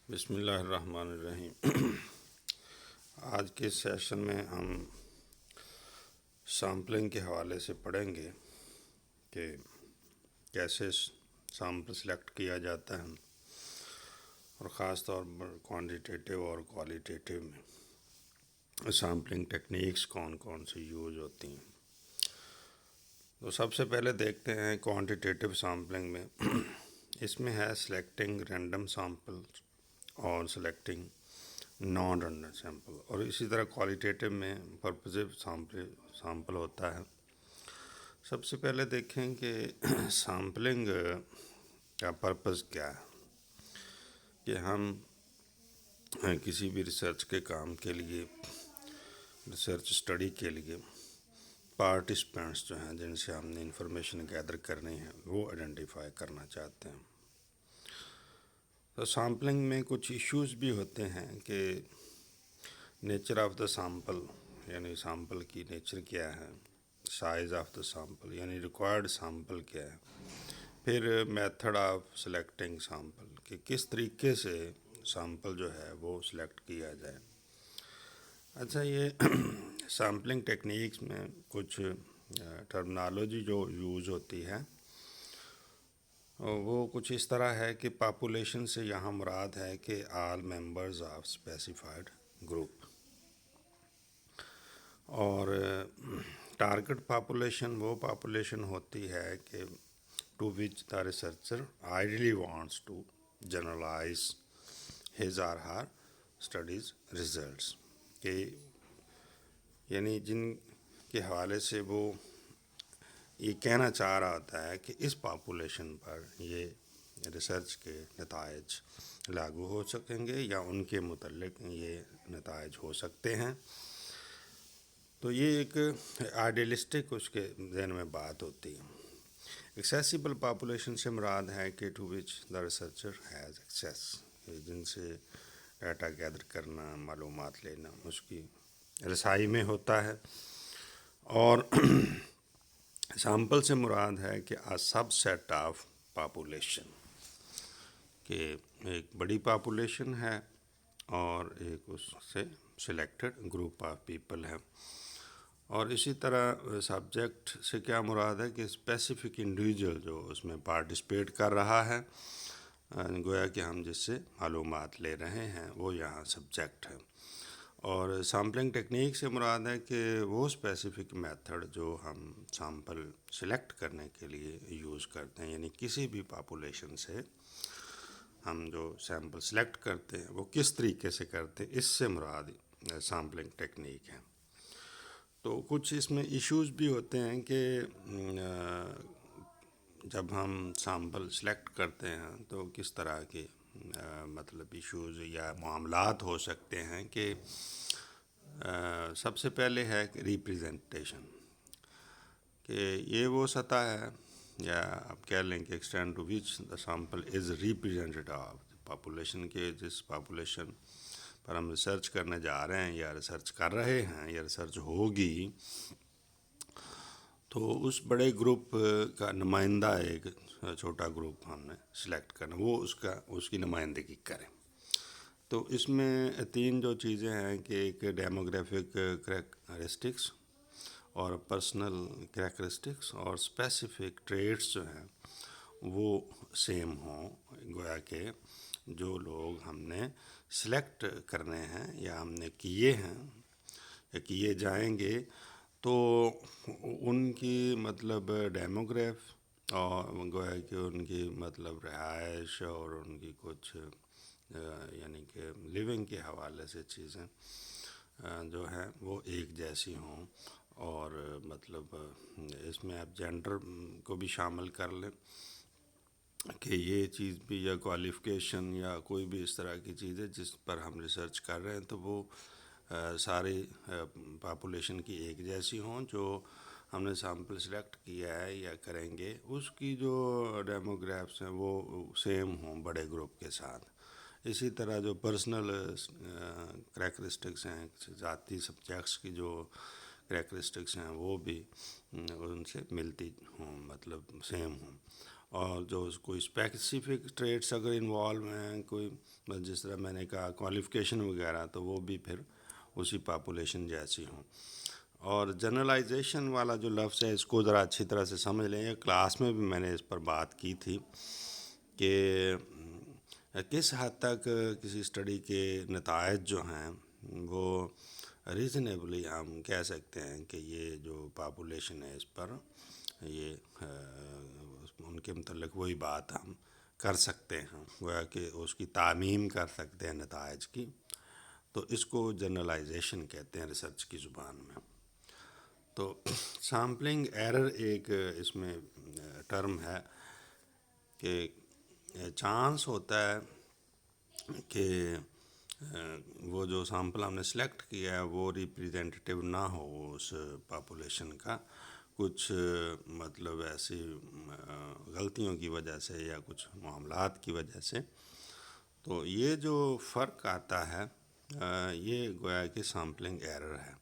بسم اللہ الرحمن الرحیم۔ آج کے سیشن میں ہم سامپلنگ کے حوالے سے پڑھیں گے کہ کیسے سامپل سلیکٹ کیا جاتا ہے، اور خاص طور پر کوانٹیٹیو اور کوالیٹیٹیو میں سامپلنگ ٹیکنیکس کون کون سی یوز ہوتی ہیں۔ تو سب سے پہلے دیکھتے ہیں کوانٹیٹیو سامپلنگ میں اس میں ہے سلیکٹنگ رینڈم سیمپل اور سلیکٹنگ نان رینڈم سیمپل، اور اسی طرح کوالیٹیٹیو میں پرپزیو سامپل ہوتا ہے۔ سب سے پہلے دیکھیں کہ سامپلنگ کا پرپز کیا ہے، کہ ہم کسی بھی ریسرچ کے کام کے لیے، ریسرچ اسٹڈی کے لیے پارٹیسپینٹس جو ہیں جن سے ہم نے انفارمیشن گیدر کرنی ہے وہ آئیڈینٹیفائی کرنا چاہتے ہیں۔ تو سامپلنگ میں کچھ ایشوز بھی ہوتے ہیں کہ نیچر آف دا سامپل، یعنی سامپل کی نیچر کیا ہے، سائز آف دا سامپل یعنی ریکوائرڈ سامپل کیا ہے، پھر میتھڈ آف سلیکٹنگ سامپل کہ کس طریقے سے سامپل جو ہے وہ سلیکٹ کیا جائے۔ اچھا، یہ سیمپلنگ ٹیکنیکس میں کچھ ٹرمنالوجی جو یوز ہوتی ہے وہ کچھ اس طرح ہے کہ پاپولیشن سے یہاں مراد ہے کہ all members of specified group, اور ٹارگٹ پاپولیشن وہ پاپولیشن ہوتی ہے کہ to which the researcher ideally wants to generalise his or her studies results, کہ یعنی جن کے حوالے سے وہ یہ کہنا چاہ رہا ہوتا ہے کہ اس پاپولیشن پر یہ ریسرچ کے نتائج لاگو ہو سکیں گے یا ان کے متعلق یہ نتائج ہو سکتے ہیں۔ تو یہ ایک آئیڈیلسٹک اس کے ذہن میں بات ہوتی ہے۔ ایکسیسیبل پاپولیشن سے مراد ہے کہ to which the researcher has access, جن سے ڈیٹا گیدر کرنا، معلومات لینا اس کی رسائی میں ہوتا ہے۔ اور سیمپل سے مراد ہے کہ a subset of population, کہ ایک بڑی پاپولیشن ہے اور ایک اس سے سلیکٹڈ گروپ آف پیپل ہے۔ اور اسی طرح سبجیکٹ سے کیا مراد ہے کہ اسپیسیفک انڈیویجول جو اس میں پارٹیسپیٹ کر رہا ہے، گویا کہ ہم جس سے معلومات لے رہے ہیں وہ یہاں سبجیکٹ ہے۔ اور سیمپلنگ ٹیکنیک سے مراد ہے کہ وہ اسپیسیفک میتھڈ جو ہم سیمپل سلیکٹ کرنے کے لیے یوز کرتے ہیں، یعنی کسی بھی پاپولیشن سے ہم جو سیمپل سلیکٹ کرتے ہیں وہ کس طریقے سے کرتے ہیں، اس سے مراد سیمپلنگ ٹیکنیک ہے۔ تو کچھ اس میں ایشوز بھی ہوتے ہیں کہ جب ہم سیمپل سلیکٹ کرتے ہیں تو کس طرح کے مطلب ایشوز یا معاملات ہو سکتے ہیں کہ سب سے پہلے ہے کہ ریپریزنٹیشن، کہ یہ وہ سطح ہے یا آپ کہہ لیں کہ extent to which the sample is represented of population, کے جس پاپولیشن پر ہم ریسرچ کرنے جا رہے ہیں یا ریسرچ کر رہے ہیں یا ریسرچ ہوگی، تو اس بڑے گروپ کا نمائندہ ایک چھوٹا گروپ ہم نے سلیکٹ کرنا، وہ اس کی نمائندگی کریں۔ تو اس میں تین جو چیزیں ہیں کہ ایک ڈیموگرافک کریکٹرسٹکس اور پرسنل کریکٹرسٹکس اور اسپیسیفک ٹریٹس جو ہیں وہ سیم ہوں، گویا کہ جو لوگ ہم نے سلیکٹ کرنے ہیں یا ہم نے کیے ہیں یا کیے جائیں گے، تو ان کی مطلب ڈیموگراف اور گویا کہ ان کی مطلب رہائش اور ان کی کچھ یعنی کہ لیونگ کے حوالے سے چیزیں جو ہیں وہ ایک جیسی ہوں، اور مطلب اس میں آپ جینڈر کو بھی شامل کر لیں کہ یہ چیز بھی، یا کوالیفکیشن یا کوئی بھی اس طرح کی چیز ہے جس پر ہم ریسرچ کر رہے ہیں تو وہ ساری پاپولیشن کی ایک جیسی ہوں۔ جو ہم نے سیمپل سلیکٹ کیا ہے یا کریں گے اس کی جو ڈیموگرافس ہیں وہ سیم ہوں بڑے گروپ کے ساتھ۔ اسی طرح جو پرسنل کریکٹرسٹکس ہیں، ذاتی سبجیکٹس کی جو کریکٹرسٹکس ہیں وہ بھی ان سے ملتی ہوں، مطلب سیم ہوں۔ اور جو کوئی اسپیسیفک ٹریٹس اگر انوالو ہیں کوئی، جس طرح میں نے کہا کوالیفیکیشن وغیرہ، تو وہ بھی پھر اسی پاپولیشن جیسی ہوں. اور جنرلائزیشن والا جو لفظ ہے اس کو ذرا اچھی طرح سے سمجھ لیں. کلاس میں بھی میں نے اس پر بات کی تھی کہ کس حد تک کسی اسٹڈی کے نتائج جو ہیں وہ ریزنیبلی ہم کہہ سکتے ہیں کہ یہ جو پاپولیشن ہے اس پر یہ ان کے متعلق وہی بات ہم کر سکتے ہیں، گویا کہ اس کی تعمیم کر سکتے ہیں نتائج کی. تو اس کو جنرلائزیشن کہتے ہیں ریسرچ کی زبان میں. تو سامپلنگ ایرر ایک اس میں ٹرم ہے کہ چانس ہوتا ہے کہ وہ جو سامپل ہم نے سلیکٹ کیا ہے وہ ریپریزنٹیو نہ ہو اس پاپولیشن کا، کچھ مطلب ایسی غلطیوں کی وجہ سے یا کچھ معاملات کی وجہ سے. تو یہ جو فرق آتا ہے یہ گویا کہ سامپلنگ ایرر ہے.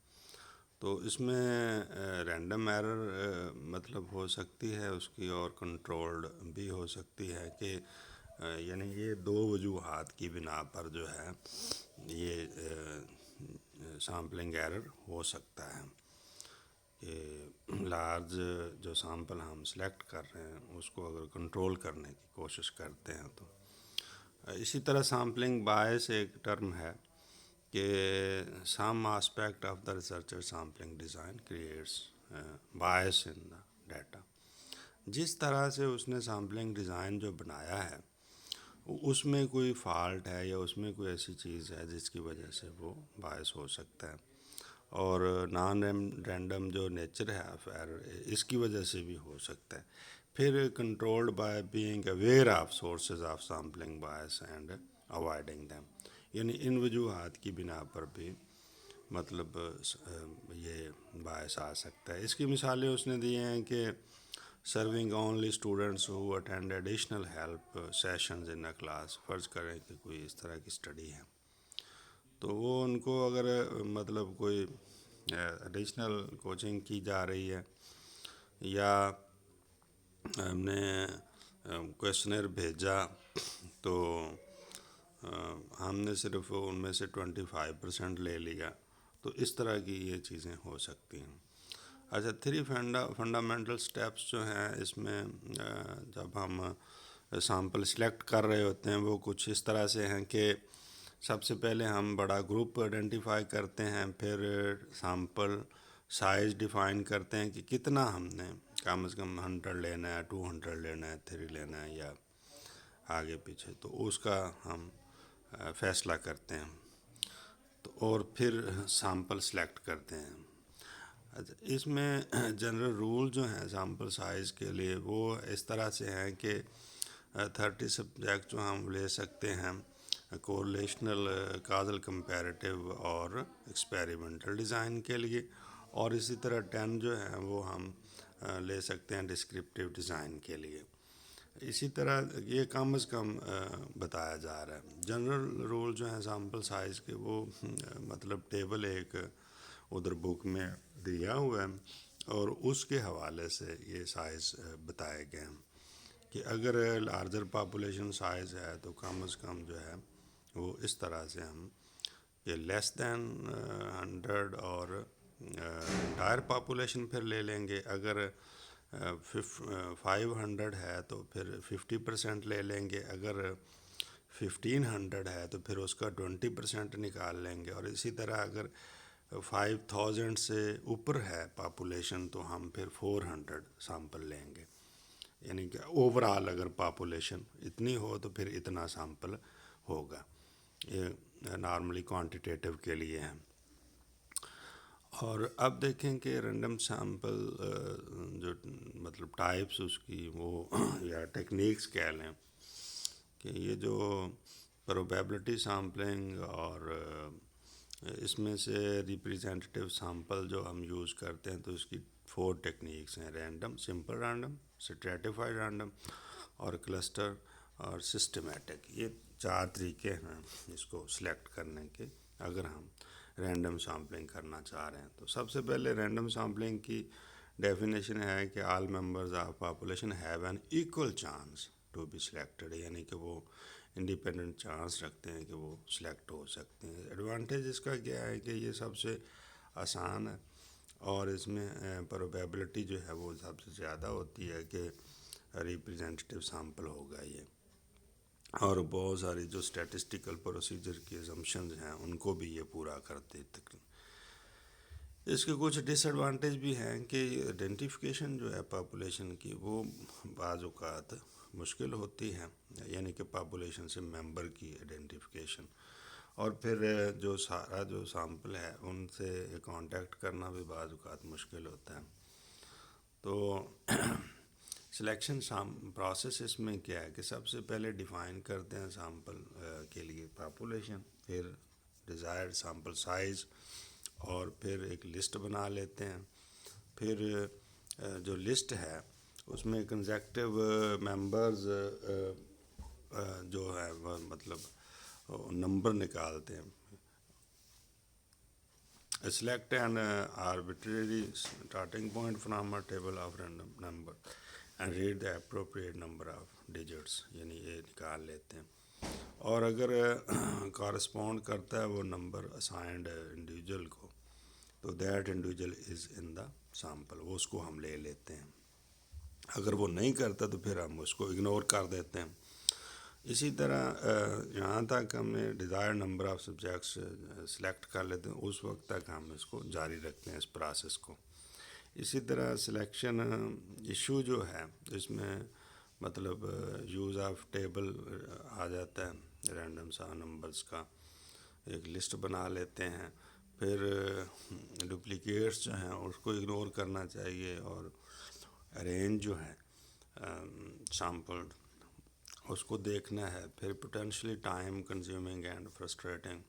تو اس میں رینڈم ایرر مطلب ہو سکتی ہے اس کی، اور کنٹرولڈ بھی ہو سکتی ہے کہ یعنی یہ دو وجوہات کی بنا پر جو ہے یہ سامپلنگ ایرر ہو سکتا ہے کہ لارج جو سامپل ہم سلیکٹ کر رہے ہیں اس کو اگر کنٹرول کرنے کی کوشش کرتے ہیں تو. اسی طرح سامپلنگ بائس ایک ٹرم ہے کہ some aspect of the researcher sampling design creates bias in the data. جس طرح سے اس نے سامپلنگ ڈیزائن جو بنایا ہے اس میں کوئی فالٹ ہے یا اس میں کوئی ایسی چیز ہے جس کی وجہ سے وہ باعث ہو سکتا ہے. اور نان رینڈم جو نیچر ہے اس کی وجہ سے بھی ہو سکتا ہے. پھر controlled by being aware of sources of sampling bias and avoiding them, یعنی ان وجوہات کی بنا پر بھی مطلب یہ باعث آ سکتا ہے. اس کی مثالیں اس نے دی ہیں کہ serving only students who attend additional help sessions in a class. فرض کریں کہ کوئی اس طرح کی اسٹڈی ہے تو وہ ان کو اگر مطلب کوئی ایڈیشنل کوچنگ کی جا رہی ہے یا ہم نے کویشچنر بھیجا تو ہم نے صرف ان میں سے 25% لے لیا، تو اس طرح کی یہ چیزیں ہو سکتی ہیں. اچھا، 3 فنڈامنٹل سٹیپس جو ہیں اس میں جب ہم سامپل سلیکٹ کر رہے ہوتے ہیں وہ کچھ اس طرح سے ہیں کہ سب سے پہلے ہم بڑا گروپ آئیڈینٹیفائی کرتے ہیں، پھر سامپل سائز ڈیفائن کرتے ہیں کہ کتنا ہم نے کم از کم 100 لینا ہے، 200 لینا ہے، 3 لینا ہے یا آگے پیچھے، تو اس کا ہم فیصلہ کرتے ہیں. تو اور پھر سامپل سلیکٹ کرتے ہیں. اچھا، اس میں جنرل رول جو ہیں سیمپل سائز کے لیے وہ اس طرح سے ہیں کہ 30 سبجیکٹ جو ہم لے سکتے ہیں کوریلیشنل، کازل کمپیریٹیو اور ایکسپیریمنٹل ڈیزائن کے لیے، اور اسی طرح 10 جو ہیں وہ ہم لے سکتے ہیں ڈسکرپٹیو ڈیزائن کے لیے. اسی طرح یہ کم از کم بتایا جا رہا ہے. جنرل رول جو ہیں سیمپل سائز کے وہ مطلب ٹیبل ایک ادھر بک میں دیا ہوا ہے اور اس کے حوالے سے یہ سائز بتائے گئے ہیں کہ اگر لارجر پاپولیشن سائز ہے تو کم از کم جو ہے وہ اس طرح سے ہم کہ لیس دین 100 اور انٹائر پاپولیشن پھر لے لیں گے. اگر 500 ہے تو پھر 50% لے لیں گے. اگر 1500 ہے تو پھر اس کا 20% نکال لیں گے. اور اسی طرح اگر 5000 سے اوپر ہے پاپولیشن تو ہم پھر 400 سامپل لیں گے. یعنی کہ اوور آل اگر پاپولیشن اتنی ہو تو پھر اتنا سامپل ہوگا. یہ نارملی کوانٹیٹیو کے لیے ہیں. اور اب دیکھیں کہ رینڈم سیمپل جو مطلب ٹائپس اس کی وہ یا ٹیکنیکس کہہ لیں کہ یہ جو پروبیبلٹی سامپلنگ اور اس میں سے ریپریزنٹیو سامپل جو ہم یوز کرتے ہیں تو اس کی 4 ٹیکنیکس ہیں: random, simple random, stratified random اور کلسٹر اور سسٹمیٹک. یہ 4 طریقے ہیں اس کو سلیکٹ کرنے کے اگر ہم رینڈم سامپلنگ کرنا چاہ رہے ہیں. تو سب سے پہلے رینڈم سامپلنگ کی ڈیفینیشن ہے کہ all members of population have an equal chance to be selected, یعنی کہ وہ انڈیپینڈنٹ چانس رکھتے ہیں کہ وہ سلیکٹ ہو سکتے ہیں۔ ایڈوانٹیج اس کا کیا ہے کہ یہ سب سے آسان ہے اور اس میں پروبیبلٹی جو ہے وہ سب سے زیادہ ہوتی ہے کہ ریپرزینٹیو سیمپل ہوگا یہ، اور بہت ساری جو اسٹیٹسٹیکل پروسیجر کی ازمپشنز ہیں ان کو بھی یہ پورا کرتے تک۔ اس کے کچھ ڈس ایڈوانٹیج بھی ہیں کہ آئیڈینٹیفیکیشن جو ہے پاپولیشن کی وہ بعض اوقات مشکل ہوتی ہے، یعنی کہ پاپولیشن سے ممبر کی آئیڈینٹیفیکیشن، اور پھر جو سارا جو سیمپل ہے ان سے کانٹیکٹ کرنا بھی بعض اوقات مشکل ہوتا ہے۔ تو سلیکشن پروسیس اس میں کیا ہے کہ سب سے پہلے ڈیفائن کرتے ہیں سیمپل کے لیے پاپولیشن، پھر ڈیزائرڈ سیمپل سائز، اور پھر ایک لسٹ بنا لیتے ہیں۔ پھر جو لسٹ ہے اس میں کنزیکٹیو ممبرز جو ہے وہ مطلب نمبر نکالتے ہیں۔ Select an arbitrary starting point from a table of random number and read the appropriate number of digits, یعنی یہ نکال لیتے ہیں، اور اگر کارسپونڈ کرتا ہے وہ نمبر اسائنڈ انڈیویجول کو تو that individual is in the sample, وہ اس کو ہم لے لیتے ہیں۔ اگر وہ نہیں کرتا تو پھر ہم اس کو اگنور کر دیتے ہیں۔ اسی طرح جہاں تک ہم نے desire number of subjects select کر لیتے ہیں اس وقت تک ہم اس کو جاری رکھتے ہیں اس پروسیس کو۔ اسی طرح سلیکشن ایشو جو ہے اس میں مطلب یوز آف ٹیبل آ جاتا ہے، رینڈم سا نمبرز کا ایک لسٹ بنا لیتے ہیں، پھر ڈپلیکیٹس جو ہیں اس کو اگنور کرنا چاہیے، اور ارینج جو ہے سیمپل اس کو دیکھنا ہے، پھر potentially time consuming and frustrating.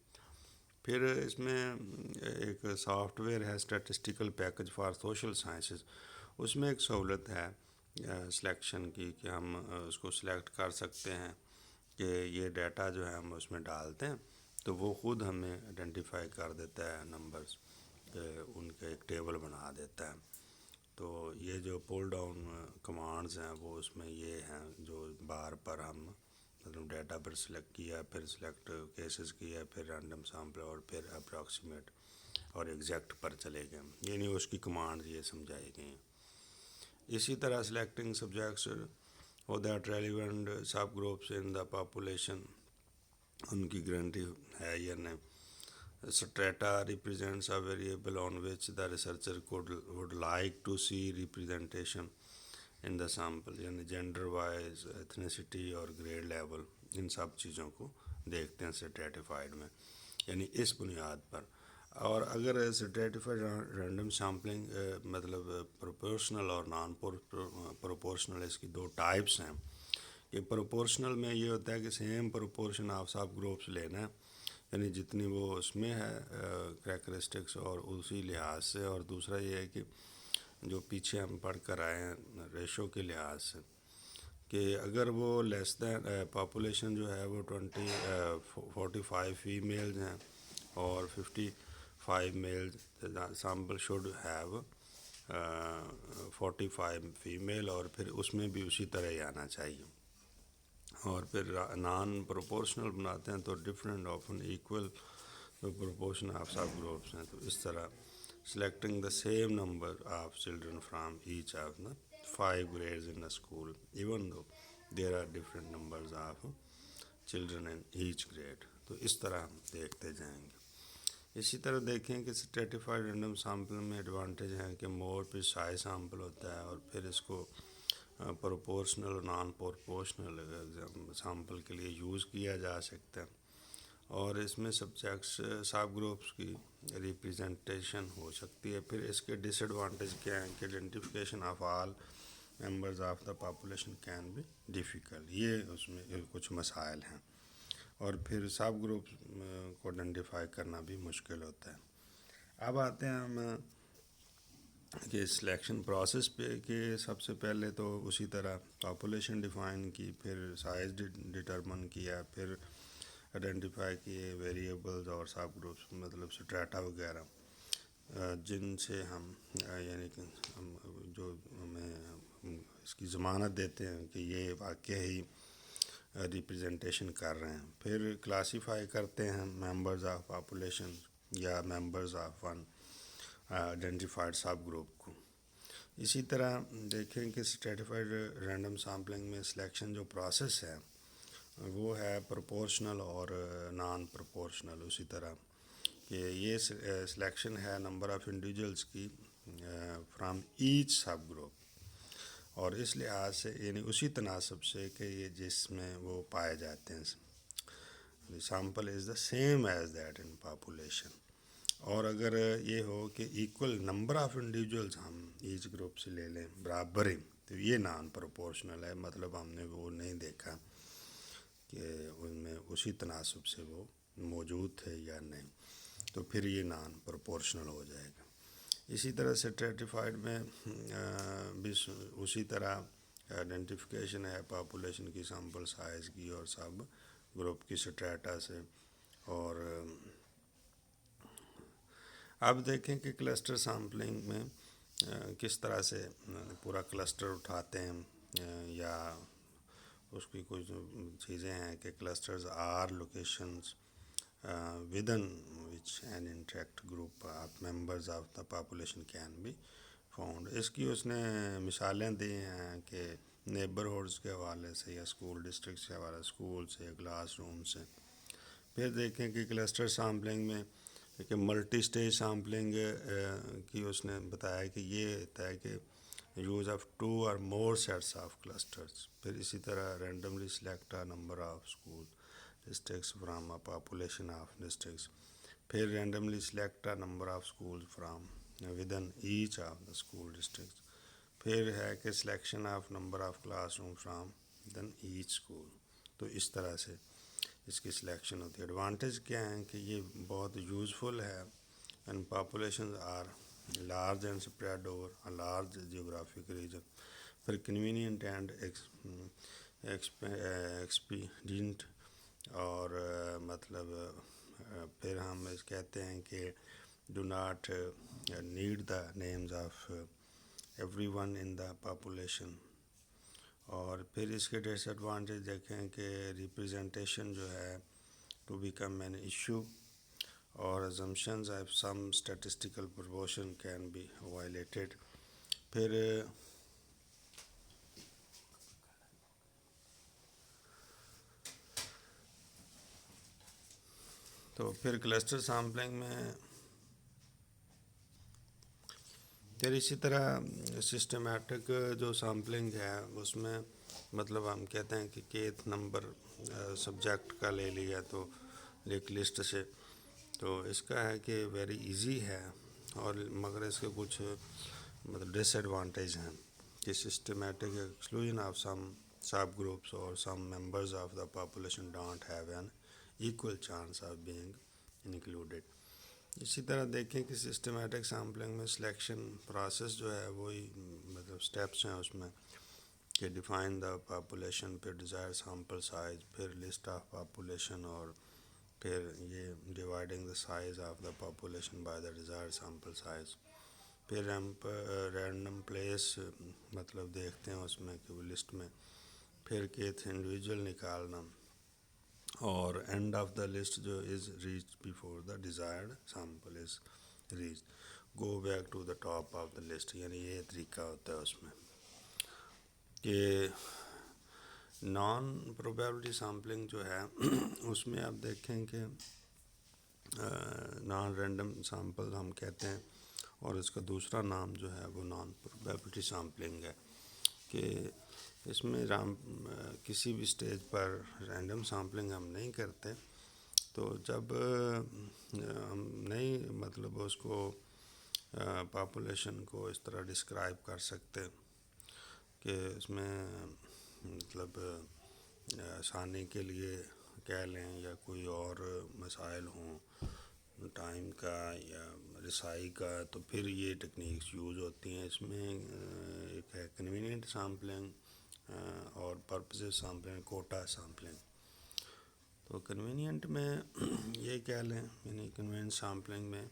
پھر اس میں ایک سافٹ ویئر ہے statistical package for social sciences, اس میں ایک سہولت ہے سلیکشن کی کہ ہم اس کو سلیکٹ کر سکتے ہیں کہ یہ ڈیٹا جو ہے ہم اس میں ڈالتے ہیں تو وہ خود ہمیں آئیڈینٹیفائی کر دیتا ہے نمبرز، ان کا ایک ٹیبل بنا دیتا ہے۔ تو یہ جو پول ڈاؤن کمانڈز ہیں وہ اس میں یہ ہیں جو بار پر ہم مطلب ڈیٹا پر سلیکٹ کیا، پھر سلیکٹ کیسز کیا، پھر رینڈم سیمپل، اور پھر اپروکسیمیٹ اور ایگزیکٹ پر چلے گئے، یعنی اس کی کمانڈ یہ سمجھائی گئی ہیں۔ اسی طرح سلیکٹنگ سبجیکٹس اور that relevant subgroups in the population, ان کی گارنٹی ہے یا نہیں۔ Strata represents a variable on which the researcher would like to see representation in the sample، یعنی جینڈر وائز، ایتھنیسٹی اور گریڈ لیول، ان سب چیزوں کو دیکھتے ہیں اسٹریٹیفائڈ میں، یعنی اس بنیاد پر۔ اور اگر اسٹریٹیفائڈ رینڈم سیمپلنگ مطلب پروپورشنل اور نان پروپورشنل، اس کی دو ٹائپس ہیں کہ پروپورشنل میں یہ ہوتا ہے کہ same proportion of sub groups لینا ہے، یعنی جتنی وہ اس میں ہے کریکٹرسٹکس اور اسی لحاظ سے، اور دوسرا یہ ہے کہ جو پیچھے ہم پڑھ کر آئے ہیں ریشو کے لحاظ سے کہ اگر وہ لیس دین پاپولیشن جو ہے وہ 45 فیمیلز ہیں اور 55 males, sample should have 45 female, اور پھر اس میں بھی اسی طرح ہی آنا چاہیے۔ اور پھر نان پروپورشنل بناتے ہیں تو different often equal proportion of sub groups ہیں، تو اس طرح selecting the same number of children from each of the 5 grades in a school even though there are different numbers of children in each grade، تو اس طرح ہم دیکھتے جائیں گے۔ اسی طرح دیکھیں کہ اسٹریٹیفائڈ رینڈم سیمپل میں ایڈوانٹیج ہے کہ مور پریسائز سیمپل ہوتا ہے، اور پھر اس کو پروپورشنل اور نان پروپورشنل سیمپل کے لیے یوز کیا جا سکتا ہے، اور اس میں سبجیکٹس سب گروپس کی ریپرزنٹیشن ہو سکتی ہے۔ پھر اس کے ڈس ایڈوانٹیج کیا ہیں کہ identification of all members of the population can be difficult, یہ اس میں کچھ مسائل ہیں، اور پھر سب گروپس کو آئیڈینٹیفائی کرنا بھی مشکل ہوتا ہے۔ اب آتے ہیں ہم کہ سلیکشن پروسیس پہ کہ سب سے پہلے تو اسی طرح پاپولیشن ڈیفائن کی، پھر سائز ڈٹرمن کیا، پھر آئیڈینٹیفائی کیے ویریبلز اور سب گروپس مطلب سٹریٹا وغیرہ، جن سے ہم یعنی کہ ہم جو ہمیں اس کی ضمانت دیتے ہیں کہ یہ واقعہ ہی ریپرزنٹیشن کر رہے ہیں. پھر کلاسیفائی کرتے ہیں ممبرز آف پاپولیشن یا members of one identified sub group کو. اسی طرح دیکھیں کہ اسٹریٹیفائڈ رینڈم سیمپلنگ میں سلیکشن جو پروسیس ہے وہ ہے پروپورشنل اور نان پروپورشنل. اسی طرح کہ یہ سلیکشن ہے نمبر آف انڈیویجولس کی فرام ایچ سب گروپ، اور اس لحاظ سے یعنی اسی تناسب سے کہ یہ جس میں وہ پائے جاتے ہیں. The sample is the same as that in population. اور اگر یہ ہو کہ ایکول نمبر آف انڈیویجولس ہم ایچ گروپ سے لے لیں برابر ہی، تو یہ نان پروپورشنل ہے. مطلب ہم نے وہ نہیں دیکھا کہ ان میں اسی تناسب سے وہ موجود تھے یا نہیں، تو پھر یہ نان پروپورشنل ہو جائے گا. اسی طرح اسٹریٹیفائڈ میں بھی اسی طرح آئیڈینٹیفیکیشن ہے پاپولیشن کی سیمپل سائز کی اور سب گروپ کی سٹریٹا سے. اور اب دیکھیں کہ کلسٹر سیمپلنگ میں کس طرح سے پورا کلسٹر اٹھاتے ہیں، یا اس کی کچھ چیزیں ہیں کہ clusters are locations within which an intact group of members of the population can be found. اس کی اس نے مثالیں دی ہیں کہ نیبرہڈس کے حوالے سے یا اسکول ڈسٹرکٹس کے حوالے سے، اسکول سے، کلاس روم سے. پھر دیکھیں کہ کلسٹر سیمپلنگ میں کہ ملٹی اسٹیج سیمپلنگ کی اس نے بتایا کہ یہ ہوتا ہے کہ use of 2 or more sets of clusters. پھر اسی طرح randomly select a number of school districts from a population of districts. پھر randomly select a number of schools from within each of the school districts. پھر ہے کہ selection of number of class room from within each school. تو اس طرح سے اس کی selection ہوتی ہے. ایڈوانٹیج کیا ہیں کہ یہ بہت یوزفل ہے and populations are large and spread over a large geographic region. پھر convenient and expedient اور مطلب پھر ہم اس کہتے ہیں کہ do not need the names of everyone in the population. اور پھر اس کے ڈس ایڈوانٹیج دیکھیں کہ ریپرزنٹیشن جو ہے to become an issue, اور assumptions of some statistical proportion can be violated. پھر تو پھر کلسٹر سیمپلنگ میں پھر اسی طرح سسٹمیٹک جو سیمپلنگ ہے اس میں مطلب ہم کہتے ہیں کہ کیتھ نمبر سبجیکٹ کا لے لیا تو ایک لسٹ سے، تو اس کا ہے کہ ویری ایزی ہے، اور مگر اس کے کچھ مطلب ڈس ایڈوانٹیج ہیں کہ systematic exclusion of some subgroups اور some members of the population don't have an equal chance of being included. اسی طرح دیکھیں کہ سسٹمیٹک سیمپلنگ میں سلیکشن پروسیس جو ہے وہی مطلب سٹیپس ہیں اس میں کہ ڈیفائن دا پاپولیشن، پھر ڈیزائر سیمپل سائز، پھر لسٹ آف پاپولیشن، اور پھر یہ dividing the size of the population by the desired sample size. پھر رینڈم پلیس مطلب دیکھتے ہیں اس میں کہ وہ لسٹ میں، پھر کیتھ انڈیویجول نکالنا، اور اینڈ آف دا لسٹ جو is reach before the desired sample is reach go back to the top of the list. یعنی یہ طریقہ ہوتا ہے اس میں کہ نان پروبیبلٹی سیمپلنگ جو ہے اس میں آپ دیکھیں کہ نان رینڈم سیمپل ہم کہتے ہیں، اور اس کا دوسرا نام جو ہے وہ نان پروبیبلٹی سیمپلنگ ہے کہ اس میں کسی بھی سٹیج پر رینڈم سیمپلنگ ہم نہیں کرتے. تو جب ہم نہیں مطلب اس کو پاپولیشن کو اس طرح ڈسکرائب کر سکتے کہ اس میں مطلب آسانی کے لیے کہہ لیں یا کوئی اور مسائل ہوں ٹائم کا یا رسائی کا، تو پھر یہ ٹیکنیکس یوز ہوتی ہیں. اس میں ایک ہے کنوینئنٹ سیمپلنگ اور پرپزیو سیمپلنگ، کوٹا سیمپلنگ. تو کنوینئنٹ میں یہ کہہ لیں یعنی کنوینئنٹ سیمپلنگ میں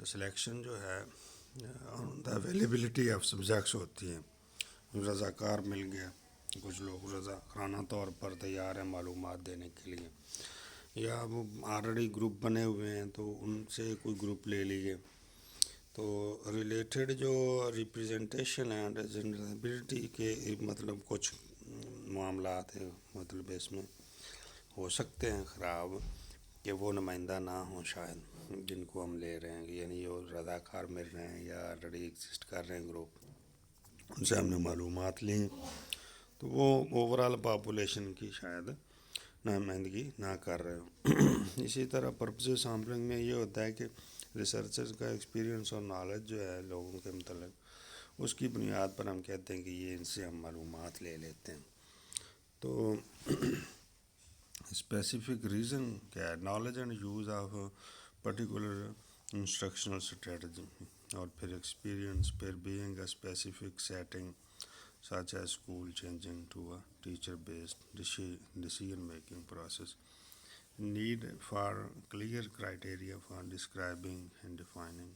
سلیکشن جو ہے دا اویلیبلٹی آف سبجیکٹس ہوتی ہیں، رضاکار مل گیا، کچھ لوگ رضاکارانہ طور پر تیار ہیں معلومات دینے کے لیے، یا وہ آلریڈی گروپ بنے ہوئے ہیں تو ان سے کوئی گروپ لے لیجیے. تو ریلیٹڈ جو ریپرزنٹیشن اینڈ جنرلبلٹی کے مطلب کچھ معاملات ہیں، مطلب اس میں ہو سکتے ہیں خراب کہ وہ نمائندہ نہ ہوں شاید جن کو ہم لے رہے ہیں، یعنی جو رضاکار مل رہے ہیں یا آلریڈی ایگزسٹ کر رہے ہیں گروپ، ان سے ہم نے معلومات لیں تو وہ اوور آل پاپولیشن کی شاید نمائندگی نہ کر رہے ہوں. اسی طرح پرپز سیمپلنگ میں یہ ہوتا ہے کہ ریسرچرز کا ایکسپیرینس اور نالج جو ہے لوگوں کے متعلق، اس کی بنیاد پر ہم کہتے ہیں کہ یہ ان سے ہم معلومات لے لیتے ہیں. تو اسپیسیفک ریزن کیا ہے؟ Knowledge and use of particular instructional strategy, اور پھر ایکسپیرئنس، پھر being a specific setting such as school changing to a teacher-based decision making process, need for clear criteria for describing and defining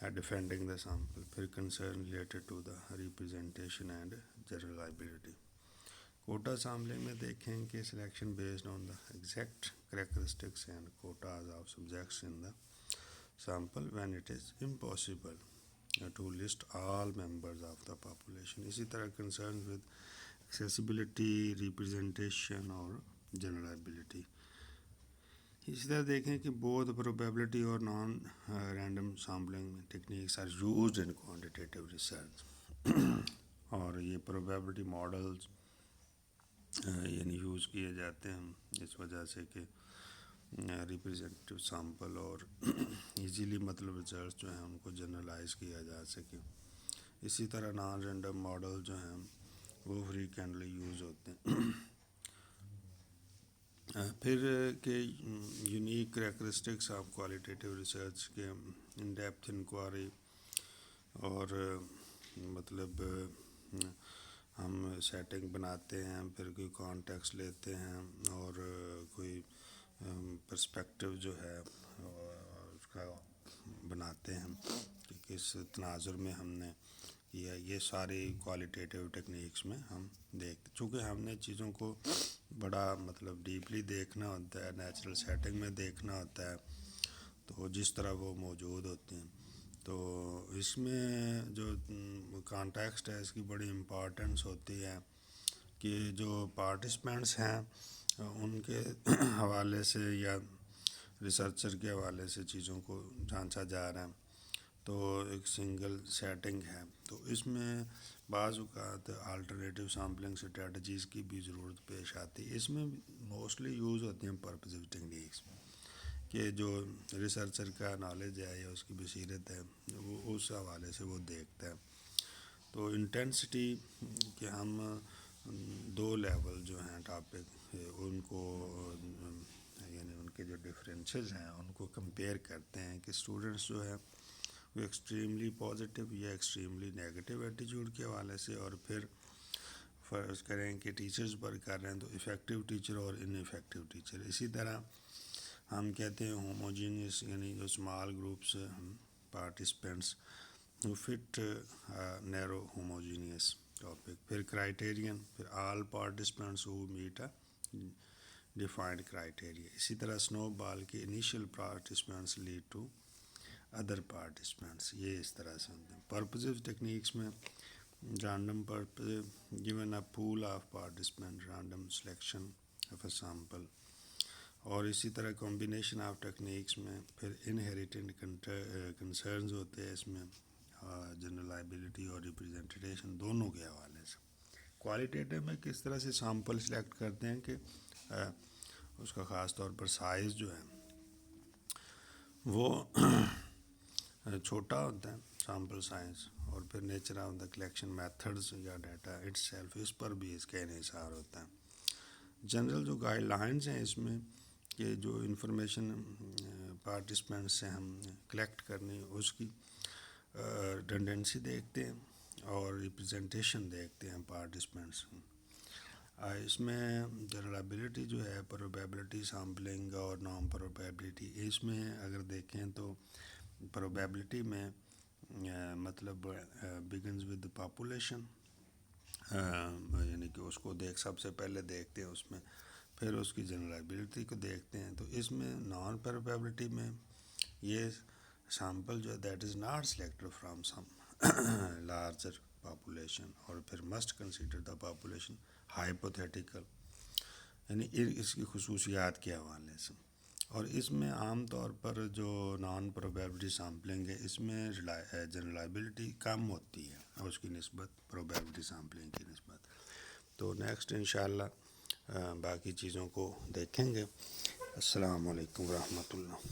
and defending the sample, پھر concern related to the representation and generalizability. Quota sampling میں دیکھیں کہ selection based on the exact characteristics and quotas of subjects in the sample when it is impossible to list all members of the population. اسی طرح concerns with accessibility, representation اور generalizability. اسی طرح دیکھیں کہ both probability اور non random sampling techniques are used in quantitative research. اور یہ probability models یعنی یوز کیے جاتے ہیں اس وجہ سے کہ ریپرزینٹیو سیمپل اور ایزیلی مطلب ریزلٹس جو ہیں ان کو جنرلائز کیا جا سکے. اسی طرح نان رینڈم ماڈل جو ہیں وہ فریکوینٹلی یوز ہوتے ہیں. پھر کہ unique characteristics of qualitative research کے ان ڈیپتھ انکوائری، اور مطلب ہم سیٹنگ بناتے ہیں، پھر کوئی کانٹیکس لیتے ہیں اور کوئی پرسپیکٹیو جو ہے اس کا بناتے ہیں کہ کس تناظر میں ہم نے کیا. یہ ساری کوالیٹیٹیو ٹیکنیکس میں ہم دیکھتے، چونکہ ہم نے چیزوں کو بڑا مطلب ڈیپلی دیکھنا ہوتا ہے، نیچرل سیٹنگ میں دیکھنا ہوتا ہے، تو جس طرح وہ موجود ہوتے ہیں. تو اس میں جو کانٹیکسٹ ہے اس کی بڑی امپورٹنس ہوتی ہے کہ جو پارٹیسپینٹس ہیں ان کے حوالے سے یا ریسرچر کے حوالے سے چیزوں کو جانچا جا رہا ہے. تو ایک سنگل سیٹنگ ہے، تو اس میں بعض اوقات آلٹرنیٹیو سیمپلنگ اسٹریٹجیز کی بھی ضرورت پیش آتی ہے. اس میں موسٹلی یوز ہوتی ہیں پرپزیو ٹیکنیکس کہ جو ریسرچر کا نالج ہے یا اس کی بصیرت ہے وہ اس حوالے سے وہ دیکھتا ہے. تو انٹینسٹی کہ ہم دو لیول جو ہیں ٹاپک ان کو یعنی ان کے جو ڈفرینسز ہیں ان کو کمپیئر کرتے ہیں کہ اسٹوڈنٹس جو ہے وہ ایکسٹریملی پازیٹیو یا ایکسٹریملی نیگیٹیو ایٹیچیوڈ کے حوالے سے، اور پھر فرض کریں کہ ٹیچرز پر کر رہے ہیں تو افیکٹو ٹیچر اور ان افیکٹو ٹیچر. اسی طرح ہم کہتے ہیں ہوموجینیس، یعنی جو small groups participants who fit narrow homogeneous topic. پھر کرائٹیرین، پھر آل participants who meet a defined criteria. اسی طرح سنو بال کے initial participants lead to other participants. یہ اس طرح سے ہوتے ہیں. پرپزیو ٹیکنیکس میں random purpose given a pool of participants, random selection of a sample. اور اسی طرح کمبینیشن آف ٹیکنیکس میں پھر انہیریٹنٹ کنسرنز ہوتے ہیں اس میں، جنرلائبلٹی اور ریپرزنٹیشن دونوں کے حوالے سے. کوالیٹیٹیو میں کس طرح سے سیمپل سلیکٹ کرتے ہیں کہ اس کا خاص طور پر سائز جو ہے وہ چھوٹا ہوتا ہے، سیمپل سائز، اور پھر nature of the collection methods یا ڈیٹا اٹ سیلف، اس پر بھی اس کا انحصار ہوتا ہے. جنرل جو گائیڈ لائنز ہیں اس میں کہ جو انفارمیشن پارٹیسپینٹ سے ہم کلیکٹ کرنی اس کی ٹینڈنسی دیکھتے ہیں اور ریپرزنٹیشن دیکھتے ہیں پارٹیسپینٹس. اس میں جنرلائبلٹی جو ہے پروبیبلٹی سیمپلنگ اور نان پروبیبلٹی، اس میں اگر دیکھیں تو پروبیبلٹی میں مطلب بگنز ود پاپولیشن، یعنی کہ اس کو سب سے پہلے دیکھتے ہیں اس میں، پھر اس کی جنرلائبلٹی کو دیکھتے ہیں. تو اس میں نان پروبیبلٹی میں یہ سیمپل جو that is not selected from some larger population, اور پھر must consider the population hypothetical, یعنی اس کی خصوصیات کے حوالے سے. اور اس میں عام طور پر جو نان پروبیبلٹی سیمپلنگ ہے اس میں جنرلائبلٹی کم ہوتی ہے اس کی نسبت پروبیبلٹی سیمپلنگ کی نسبت. تو نیکسٹ انشاءاللہ باقی چیزوں کو دیکھیں گے. السلام علیکم ورحمۃ اللہ.